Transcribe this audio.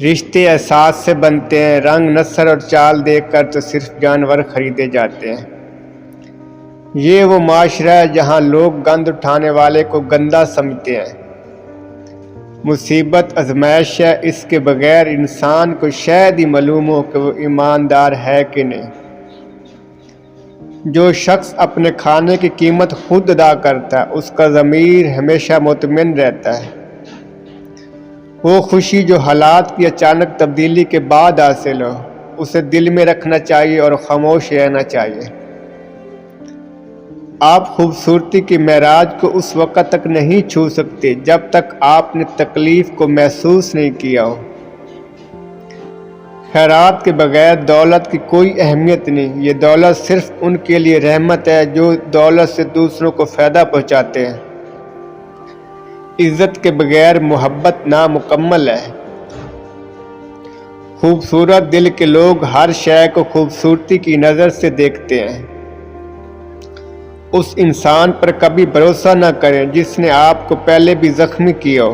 رشتے احساس سے بنتے ہیں، رنگ نسل اور چال دیکھ کر تو صرف جانور خریدے جاتے ہیں۔ یہ وہ معاشرہ ہے جہاں لوگ گند اٹھانے والے کو گندا سمجھتے ہیں۔ مصیبت آزمائش ہے، اس کے بغیر انسان کو شاید ہی معلوم ہو کہ وہ ایماندار ہے کہ نہیں۔ جو شخص اپنے کھانے کی قیمت خود ادا کرتا ہے، اس کا ضمیر ہمیشہ مطمئن رہتا ہے۔ وہ خوشی جو حالات کی اچانک تبدیلی کے بعد حاصل ہو، اسے دل میں رکھنا چاہیے اور خاموش رہنا چاہیے۔ آپ خوبصورتی کے معراج کو اس وقت تک نہیں چھو سکتے جب تک آپ نے تکلیف کو محسوس نہیں کیا ہو۔ خیرات کے بغیر دولت کی کوئی اہمیت نہیں۔ یہ دولت صرف ان کے لیے رحمت ہے جو دولت سے دوسروں کو فائدہ پہنچاتے ہیں۔ عزت کے بغیر محبت نامکمل ہے۔ خوبصورت دل کے لوگ ہر شے کو خوبصورتی کی نظر سے دیکھتے ہیں۔ اس انسان پر کبھی بھروسہ نہ کریں جس نے آپ کو پہلے بھی زخمی کیا ہو۔